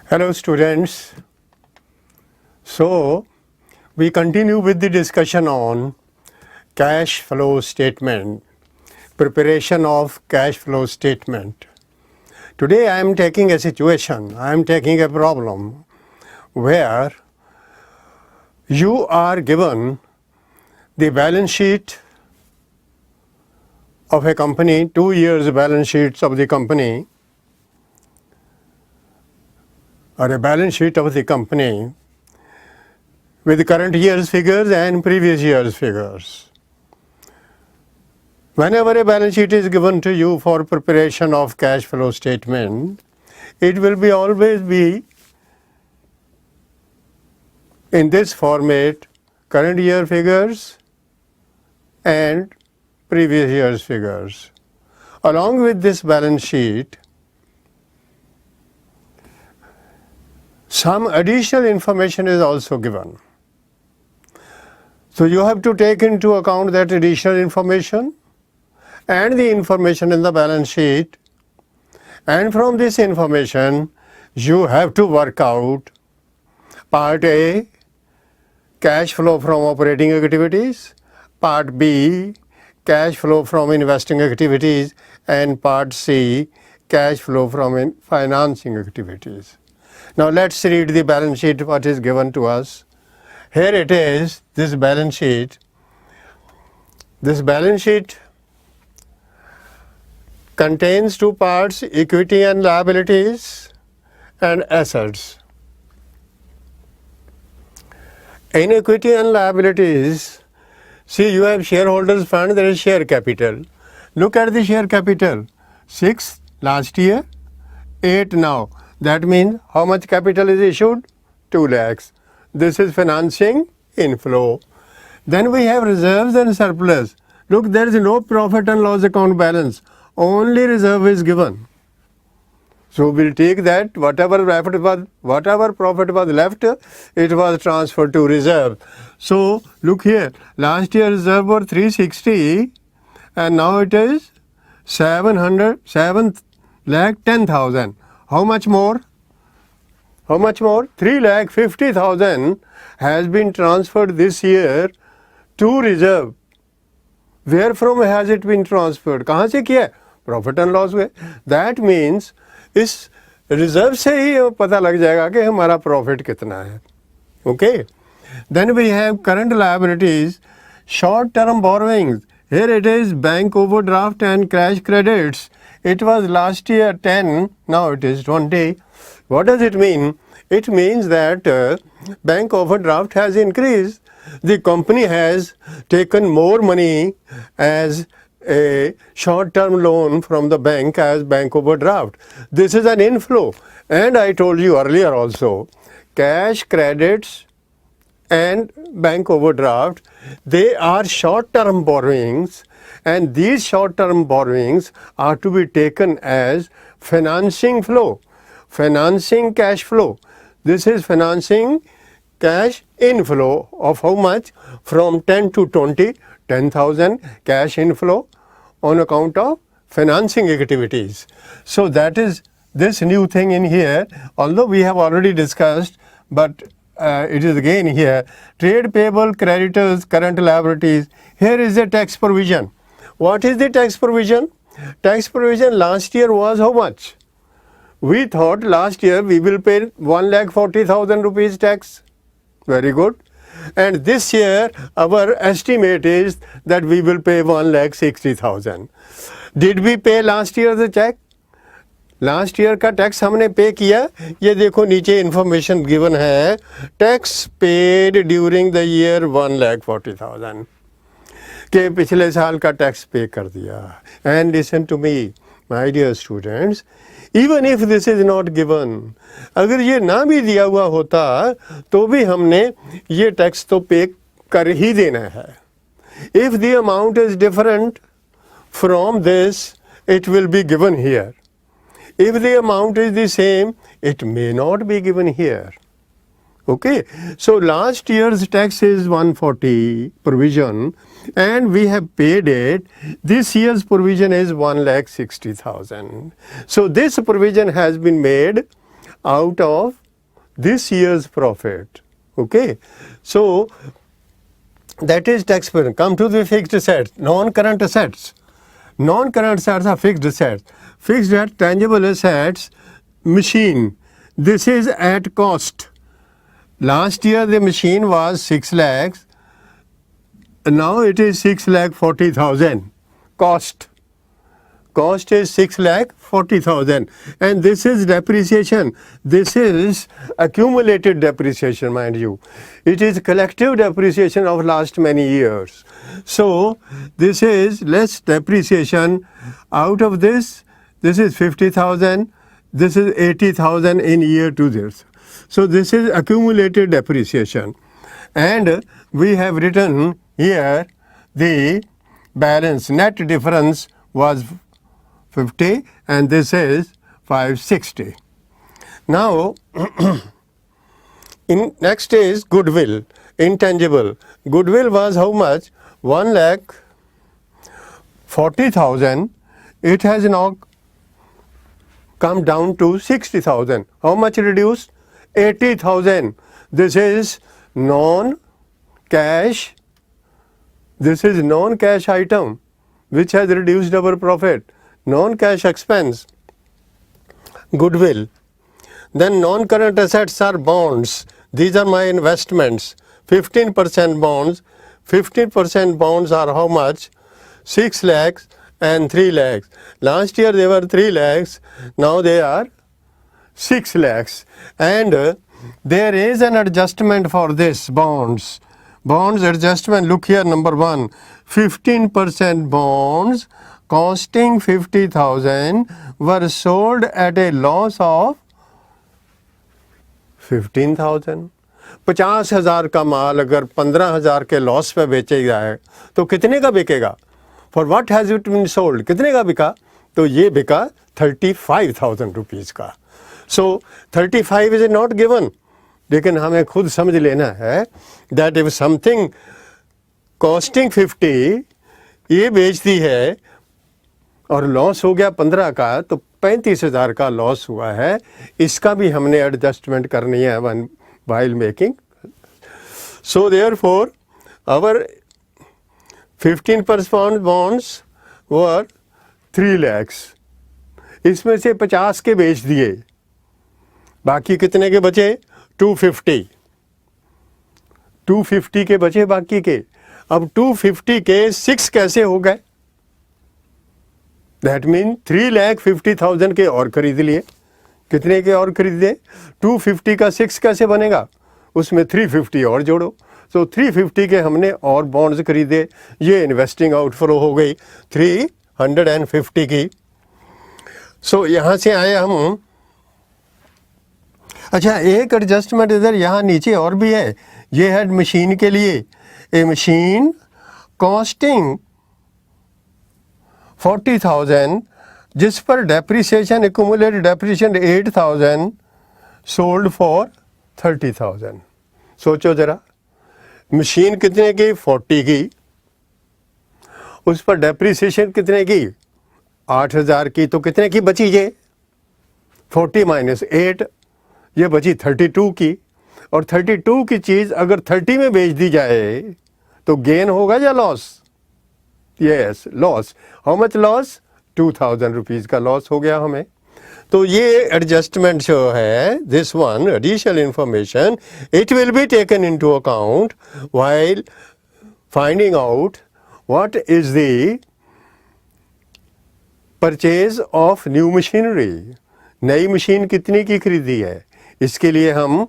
Hello students. So we continue with the discussion on cash flow statement, preparation of cash flow statement. Today I am taking a situation, I am taking a problem where you are given the balance sheet of a company, 2 years balance sheets of the company, or a balance sheet of the company with current year's figures and previous year's figures. Whenever a balance sheet is given to you for preparation of cash flow statement, it will be always be in this format: current year figures and previous year's figures. Along with this balance sheet, some additional information is also given. So you have to take into account that additional information and the information in the balance sheet, and from this information you have to work out part A, cash flow from operating activities, part B, cash flow from investing activities, and part C, cash flow from financing activities. Now let's read the balance sheet what is given to us. Here it is, this balance sheet. This balance sheet contains two parts: equity and liabilities and assets. In equity and liabilities, see, you have shareholders fund, there is share capital. Look at the share capital, 6 last year, 8 now. That means how much capital is issued? 2 lakhs. This is financing inflow. Then we have reserves and surplus. Look, there is no profit and loss account balance. Only reserve is given. So we'll take that whatever profit was left, it was transferred to reserve. So look here, last year reserve was 360 and now it is 7,10,000. How much more? How much more? 3,50,000 has been transferred this year to reserve. Where from has it been transferred? कहाँ से किया? Profit and loss में. That means इस reserve से ही पता लग जाएगा कि हमारा प्रॉफिट कितना है. Okay. Then we have current liabilities, short term borrowings. Here it is bank overdraft and cash credits. It was last year 10, now it is 20. What does it mean? It means that bank overdraft has increased. The company has taken more money as a short-term loan from the bank as bank overdraft. This is an inflow. And I told you earlier also, cash credits and bank overdraft, they are short-term borrowings, and these short-term borrowings are to be taken as financing flow, financing cash flow. This is financing cash inflow of how much? From 10 to 20, 10,000 cash inflow on account of financing activities. So that is this new thing in here, although we have already discussed, but it is again here. Trade payable, creditors, current liabilities. Here is the tax provision. What is the tax provision? Tax provision last year was how much? We thought last year we will pay 1,40,000 rupees tax. Very good. And this year our estimate is that we will pay 1,60,000. Did we pay last year the check? Last year का tax हमने pay किया. ये देखो नीचे information given है, tax paid during the year 1,40,000 के पिछले साल का टैक्स पे कर दिया. And listen to me my dear students, even if this is not given, अगर ये ना भी दिया हुआ होता तो भी हमने ये टैक्स तो पे कर ही देना है. If the amount is different from this, it will be given here. If the amount is the same, it may not be given here. Okay. So last year's tax is 140 provision and we have paid it. This year's provision is 1,60,000. So this provision has been made out of this year's profit. Okay, so that is tax burden. Come to the fixed assets, non-current assets. Non-current assets are fixed assets. Fixed at tangible assets, machine. This is at cost. Last year the machine was 6 lakhs. Now it is 6,40,000 cost. Cost is 6,40,000, and this is depreciation. This is accumulated depreciation, mind you. It is collective depreciation of last many years. So this is less depreciation. Out of this is 50,000. This is 80,000 in year 2 years. So this is accumulated depreciation, and we have written here the balance. Net difference was 50 and this is 560. Now next is goodwill, intangible. Goodwill was how much? 1,40,000. It has now come down to 60,000. How much reduced? 80,000. This is non-cash. This is non-cash item which has reduced our profit. Non-cash expense, goodwill. Then non-current assets are bonds. These are my investments. 15% bonds. 15% bonds are how much? 6 lakhs and 3 lakhs. Last year they were 3 lakhs. Now they are 6 lakhs. And there is an adjustment for this bonds. Bonds adjustment, look here, number 1. 15% bonds costing 50,000 were sold at a loss of 15,000. 50,000 का माल अगर 15,000 के loss पे बेचे जाए तो कितने का बिकेगा? For what has it been sold? कितने का बिका? तो ये बिका 35,000 रुपीज़ का. सो 35 इज नॉट गिवन, लेकिन हमें खुद समझ लेना है दैट इफ समथिंग कॉस्टिंग 50 ये बेचती है और लॉस हो गया 15 का, तो 35,000 का लॉस हुआ है. इसका भी हमने एडजस्टमेंट करनी है one while making. So therefore our 15% bonds were 3 lakhs. इसमें से 50 के बेच दिए, बाकी कितने के बचे? 250. 250 के बचे बाकी के. अब 250 के 6 कैसे हो गए? दैट मीन 3,50,000 के और खरीद लिए. कितने के और खरीदे? 250 का 6 कैसे बनेगा? उसमें 350 और जोड़ो. तो 350 के हमने और बॉन्ड्स खरीदे. ये इन्वेस्टिंग आउटफ्लो हो गई 350 की. सो यहाँ से आए हम. अच्छा, एक एडजस्टमेंट इधर यहाँ नीचे और भी है. ये है मशीन के लिए. ए मशीन कॉस्टिंग 40,000 जिस पर depreciation accumulated depreciation 8,000 sold for 30,000. सोचो जरा, मशीन कितने की? 40 की. उस पर डेप्रिसिएशन कितने की? 8,000 की. तो कितने की बची ये? 40 माइनस 8, ये बची 32 की. और 32 की चीज़ अगर 30 में बेच दी जाए तो गेन होगा या loss? Yes, loss. How much loss? 2,000 rupees का लॉस हो गया हमें. तो ये एडजस्टमेंट जो है, this one additional information, it will be taken into account while finding out what is the purchase of new machinery. नई मशीन कितनी की खरीदी है, इसके लिए हम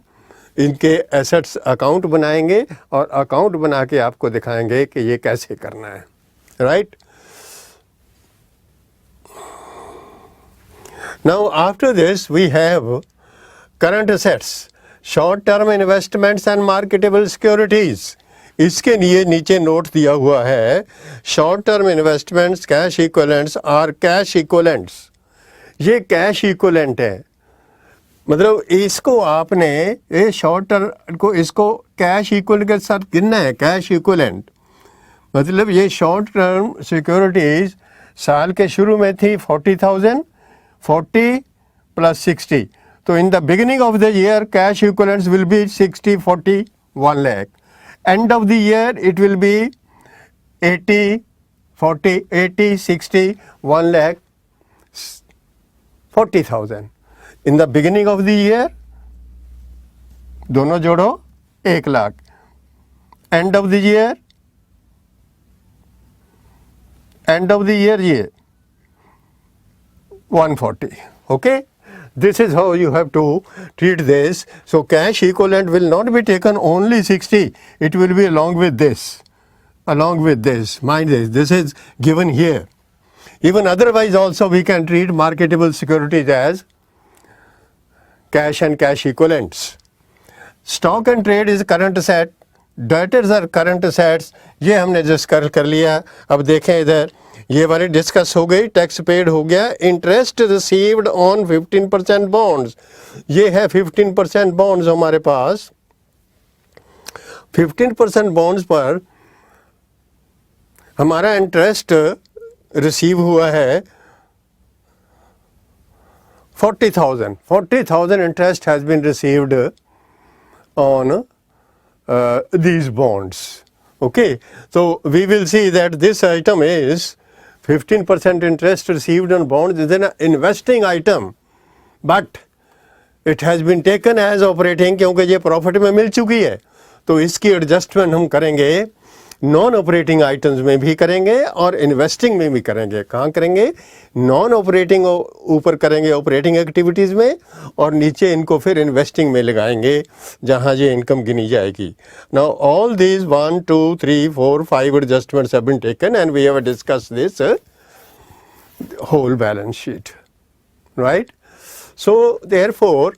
इनके एसेट्स अकाउंट बनाएंगे और अकाउंट बना के आपको दिखाएंगे कि ये कैसे करना है. Right. Now after this we have current assets, short term investments and marketable securities. इसके लिए नीचे नोट दिया हुआ है, short term investments cash equivalents are cash equivalents. ये कैश इक्वलेंट है, मतलब इसको आपने ये शॉर्ट टर्म को इसको कैश इक्वल के साथ गिनना है. कैश इक्वलेंट मतलब ये शॉर्ट टर्म सिक्योरिटीज साल के शुरू में थी 40,000, 40 प्लस 60, तो in the beginning of the year cash equivalents will be 60, 40, 1 lakh. End of the year it will be 80, 40, 80, 60, 1 lakh, 40,000. In the beginning of the year दोनों जोड़ो 1 lakh. End of the year ये 140. Okay, this is how you have to treat this. So cash equivalent will not be taken only 60, it will be along with this, mind this is given here. Even otherwise also we can treat marketable securities as cash and cash equivalents. Stock and trade is current asset, debtors are current assets. ये हमने discuss कर लिया. अब देखें इधर ये वाली discuss हो गई, टैक्स पेड हो गया. इंटरेस्ट रिसीव्ड ऑन 15% बॉन्ड्स, ये है 15% बॉन्ड्स हमारे पास. 15% बॉन्ड्स पर हमारा इंटरेस्ट रिसीव हुआ है 40,000 interest has been received on these bonds. Okay, so we will see that this item is 15% interest received on bonds is an investing item, but it has been taken as operating क्योंकि ये profit में मिल चुकी है. तो इसकी adjustment हम करेंगे non operating items में भी करेंगे और इन्वेस्टिंग में भी करेंगे. कहाँ करेंगे? नॉन ऑपरेटिंग ऊपर करेंगे ऑपरेटिंग एक्टिविटीज़ में, और नीचे इनको फिर इन्वेस्टिंग में लगाएंगे जहाँ ये इनकम गिनी जाएगी. Now all these 1, 2, 3, 4, 5 adjustments have been taken and we have discussed this whole balance sheet, right? So therefore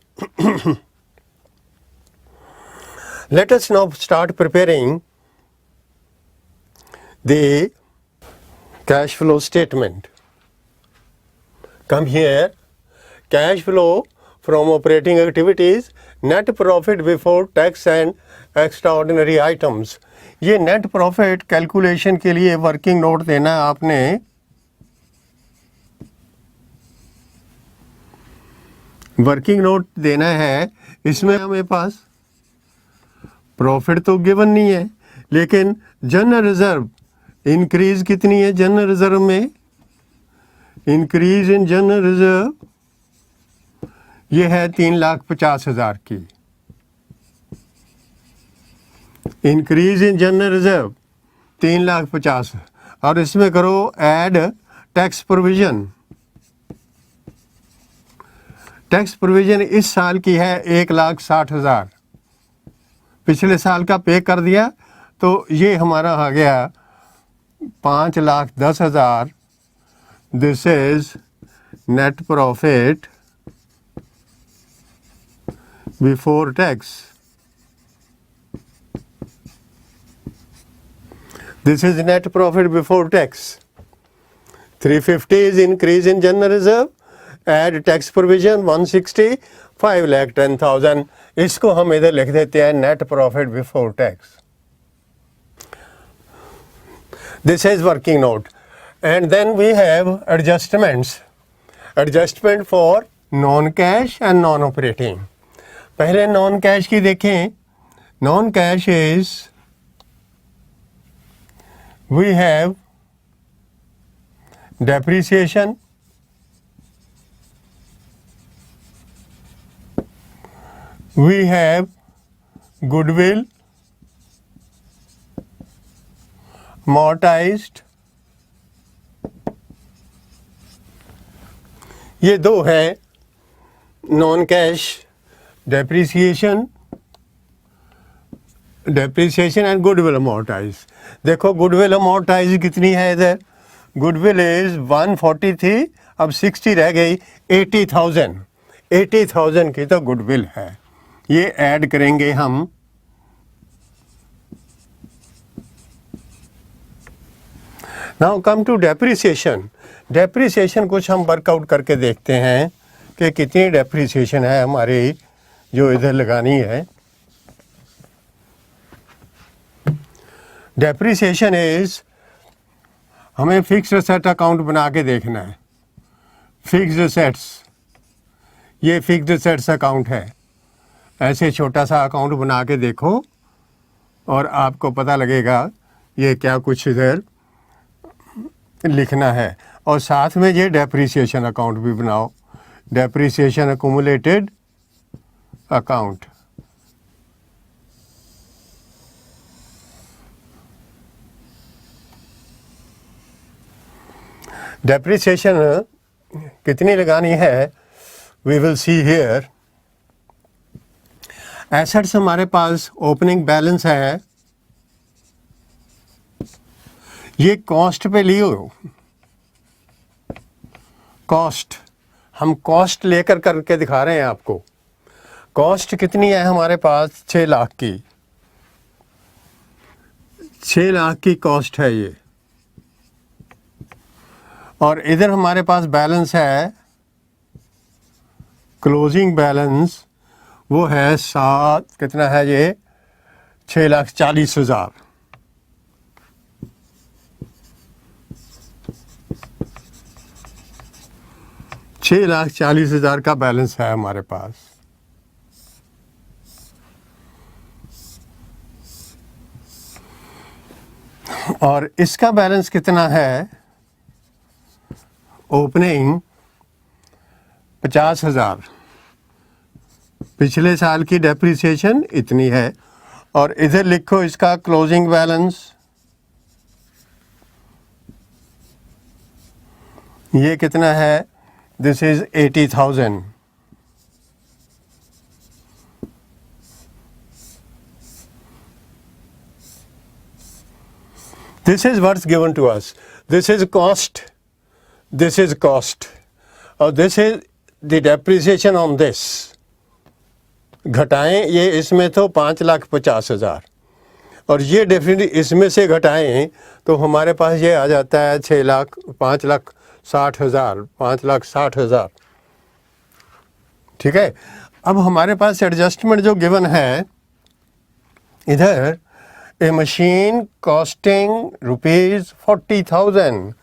let us now start preparing the cash flow statement. Come here, cash flow from operating activities, net profit before tax and extraordinary items. ये net profit calculation के लिए working note देना है आपने. Working note देना है. इसमें हमें पास प्रॉफिट तो गिवन नहीं है, लेकिन जनरल रिजर्व इंक्रीज कितनी है? जनरल रिजर्व में इंक्रीज इन जनरल रिजर्व ये है 3,50,000 की. इंक्रीज इन जनरल रिजर्व 3,50,000, और इसमें करो add tax provision. Tax provision इस साल की है 1,60,000. पिछले साल का पे कर दिया तो ये हमारा आ गया 5,10,000. This is net profit before tax. This is net profit before tax. 350 is increase in general reserve, add tax provision 160, 5,10,000. इसको हम इधर लिख देते हैं net profit before tax. This is working note. And then we have adjustments. Adjustment for non cash and non operating. पहले non cash की देखें. Non cash is we have depreciation, we have goodwill, amortized. ये दो है non cash. Depreciation and goodwill amortise. देखो goodwill amortise कितनी है इधर? गुडविल इज 140 थी, अब 60 रह गई. 80,000. 80,000 की तो गुडविल है. ये ऐड करेंगे हम. Now come to depreciation. Depreciation कुछ हम वर्कआउट करके देखते हैं कि कितनी डेप्रिसिएशन है हमारी जो इधर लगानी है. डेप्रिसिएशन इज, हमें फिक्स्ड एसेट अकाउंट बना के देखना है. फिक्स्ड एसेट्स ये फिक्स्ड एसेट्स अकाउंट है। ऐसे छोटा सा अकाउंट बना के देखो और आपको पता लगेगा ये क्या कुछ इधर लिखना है। और साथ में ये डेप्रिसिएशन अकाउंट भी बनाओ, डेप्रिसिएशन अक्यूमुलेटेड अकाउंट। डेप्रिसिएशन कितनी लगानी है, we will see here. Assets हमारे पास ओपनिंग बैलेंस है, ये कॉस्ट पे लियो। कॉस्ट, हम कॉस्ट लेकर करके दिखा रहे हैं आपको। कॉस्ट कितनी है हमारे पास, 6 लाख की। 6 लाख की कॉस्ट है ये। और इधर हमारे पास बैलेंस है, क्लोजिंग बैलेंस, वो है 7, कितना है ये, 6,40,000। $6,40,000 का बैलेंस है हमारे पास। और इसका बैलेंस कितना है, ओपनिंग 50,000। पिछले साल की डेप्रिसिएशन इतनी है। और इधर लिखो इसका क्लोजिंग बैलेंस, ये कितना है, this is 80,000। This is what's given to us. This is cost, this is cost, और this is the depreciation on this. घटाएं, ये इसमें तो 5,50,000 और ये डेफिनेटली इसमें से घटाएं तो हमारे पास ये आ जाता है 5,60,000, 5,60,000। ठीक है। अब हमारे पास एडजस्टमेंट जो गिवन है इधर, ए मशीन कॉस्टिंग ₹40,000,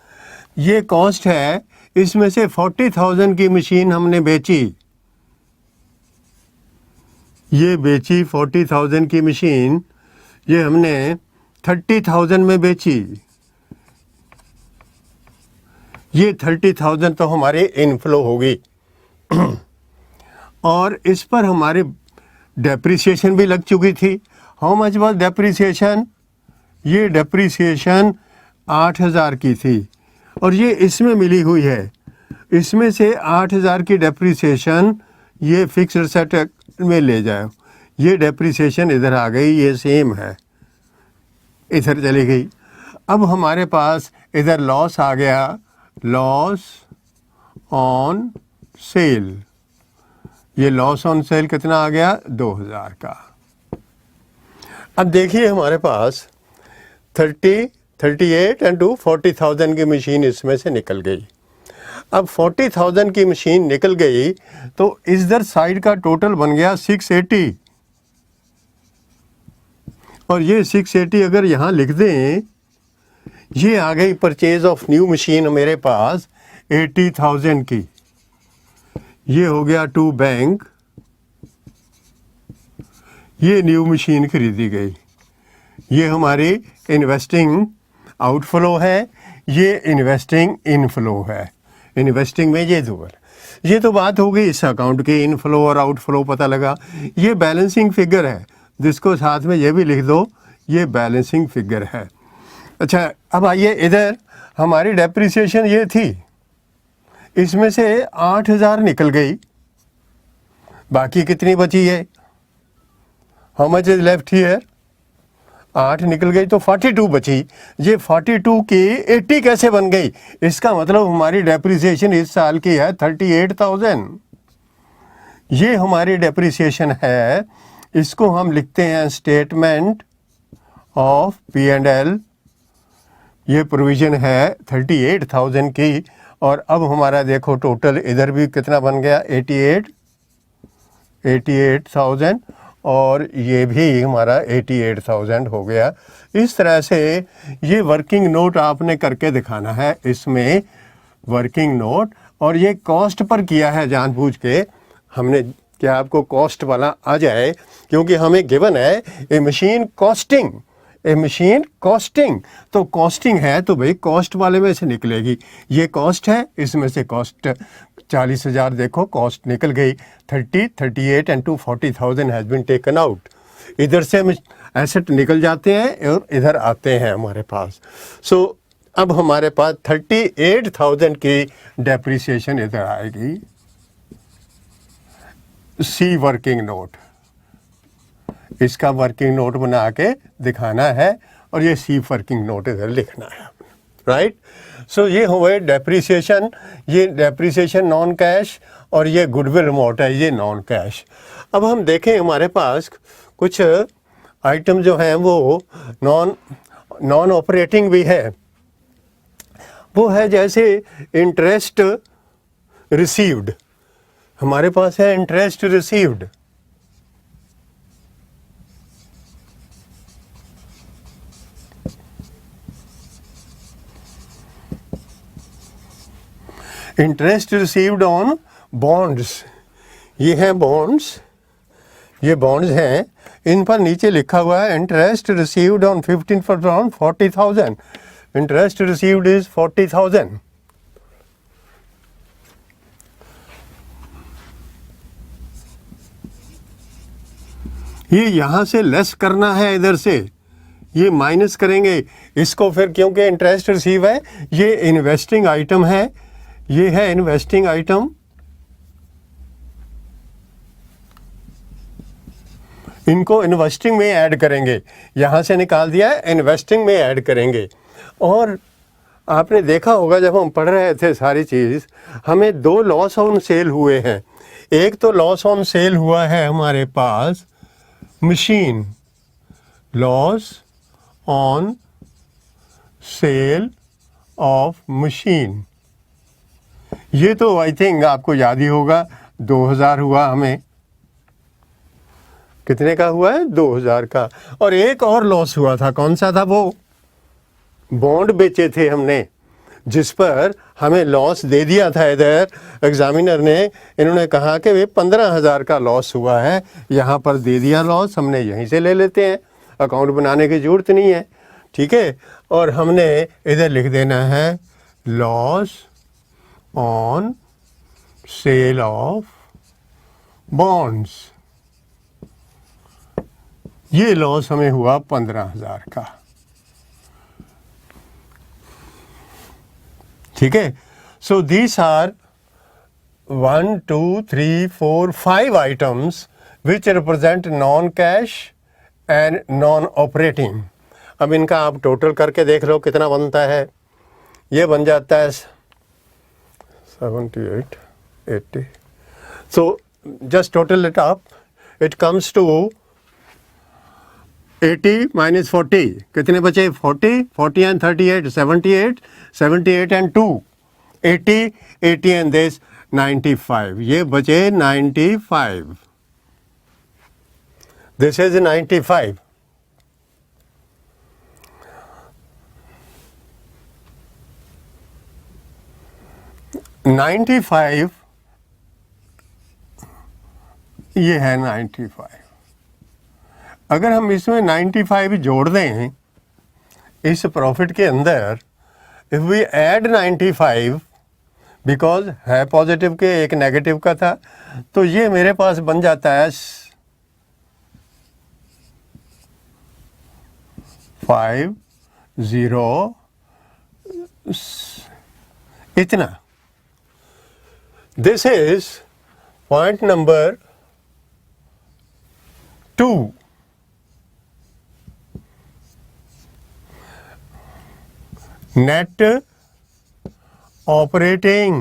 ये कॉस्ट है। इसमें से 40,000 की मशीन हमने बेची, ये बेची 40,000 की मशीन, ये हमने 30,000 में बेची। ये 30,000 तो हमारे इनफ्लो होगी और इस पर हमारे डेप्रिसिएशन भी लग चुकी थी। हाउ मच वाज डेप्रिसिएशन, ये डेप्रिसिएशन 8,000 की थी और ये इसमें मिली हुई है। इसमें से 8,000 की डेप्रिसिएशन ये फिक्स्ड एसेट में ले जाओ, ये डेप्रिसिएशन इधर आ गई, ये सेम है, इधर चली गई। अब हमारे पास इधर लॉस आ गया, लॉस ऑन सेल। ये लॉस ऑन सेल कितना आ गया, 2,000 का। अब देखिए हमारे पास 30, 38 एंड 40,000 की मशीन इसमें से निकल गई। अब 40,000 की मशीन निकल गई तो इधर साइड का टोटल बन गया 680 और ये 680 अगर यहाँ लिख दें, ये आ गई परचेज ऑफ न्यू मशीन मेरे पास 80,000 की। ये हो गया टू बैंक, ये न्यू मशीन खरीदी गई। ये हमारी इन्वेस्टिंग आउटफ्लो है, ये इन्वेस्टिंग इनफ्लो है। इन्वेस्टिंग में ये दो, ये तो बात हो गई इस अकाउंट की, इनफ्लो और आउटफ्लो पता लगा। ये बैलेंसिंग फिगर है, जिसको साथ में ये भी लिख दो, ये बैलेंसिंग फिगर है। अच्छा, अब आइए इधर हमारी डेप्रिसिएशन ये थी, इसमें से 8,000 निकल गई, बाकी कितनी बची है, how much is left here, 8 निकल गई तो 42 बची। ये 42 की 80 कैसे बन गई, इसका मतलब हमारी डेप्रिसिएशन इस साल की है 38,000। ये हमारी डेप्रिसिएशन है, इसको हम लिखते हैं स्टेटमेंट ऑफ P&L। ये प्रोविजन है 38,000 की और अब हमारा देखो टोटल इधर भी कितना बन गया, 88,000 और ये भी हमारा 88,000 हो गया। इस तरह से ये वर्किंग नोट आपने करके दिखाना है, इसमें वर्किंग नोट, और ये कॉस्ट पर किया है जानबूझ के हमने क्या आपको कॉस्ट वाला आ जाए, क्योंकि हमें गिवन है ए मशीन कॉस्टिंग, ए मशीन कॉस्टिंग, तो कॉस्टिंग है तो भाई कॉस्ट वाले में से निकलेगी। ये कॉस्ट है, इसमें से कॉस्ट 40,000 देखो कॉस्ट निकल गई, 30, 38 and 40,000 has been taken out. इधर से हम एसेट निकल जाते हैं और इधर आते हैं हमारे पास। सो अब हमारे पास 38,000 की डेप्रिसिएशन इधर आएगी। सी वर्किंग नोट, इसका वर्किंग नोट बना के दिखाना है और ये सी वर्किंग नोट इधर लिखना है, राइट। सो ये हुए डेप्रिसिएशन, ये डेप्रिसिएशन नॉन कैश, और ये गुडविल अमाउंट है, ये नॉन कैश। अब हम देखें हमारे पास कुछ आइटम जो हैं वो नॉन ऑपरेटिंग भी है। वो है जैसे इंटरेस्ट रिसीव्ड, हमारे पास है interest received. Interest received on bonds, ये हैं बॉन्ड्स, ये बॉन्ड्स हैं, इन पर नीचे लिखा हुआ है interest received on 15% 40,000, interest received is 40,000। ये यहाँ से लेस करना है, इधर से ये माइनस करेंगे इसको फिर, क्योंकि इंटरेस्ट रिसीव है, ये इन्वेस्टिंग आइटम है, ये है इन्वेस्टिंग आइटम, इनको इन्वेस्टिंग में ऐड करेंगे, यहाँ से निकाल दिया है, इन्वेस्टिंग में ऐड करेंगे। और आपने देखा होगा जब हम पढ़ रहे थे सारी चीज़, हमें दो लॉस ऑन सेल हुए हैं। एक तो लॉस ऑन सेल हुआ है हमारे पास machine, loss on sale of machine, ये तो आई थिंक आपको याद ही होगा, 2,000 हुआ हमें, कितने का हुआ है, 2,000 का। और एक और लॉस हुआ था, कौन सा था वो, बॉन्ड बेचे थे हमने, जिस पर हमें लॉस दे दिया था इधर एग्जामिनर ने, इन्होंने कहा कि वे 15,000 का लॉस हुआ है, यहाँ पर दे दिया लॉस, हमने यहीं से ले लेते हैं, अकाउंट बनाने की ज़रूरत नहीं है, ठीक है। और हमने इधर लिख देना है loss on sale of bonds, ये लॉस हमें हुआ 15,000 का, ठीक है। So these are 1 2 3 4 5 items which represent non cash and non operating. अब इनका आप टोटल करके देख लो कितना बनता है, ये बन जाता है 78 80। So just total it up, it comes to 80 minus 40, कितने बचे, 40, 40 and 38, 78, 78 and 2, 80, 80 and this 95, ये बचे 95, this is 95। ये है 95। अगर हम इसमें 95 जोड़ दें इस प्रॉफिट के अंदर, इफ वी ऐड 95, बिकॉज है पॉजिटिव के एक नेगेटिव का था, तो ये मेरे पास बन जाता है 50 इतना। This is point number 2। net operating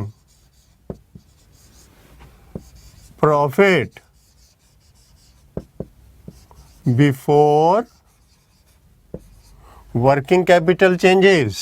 profit before working capital changes।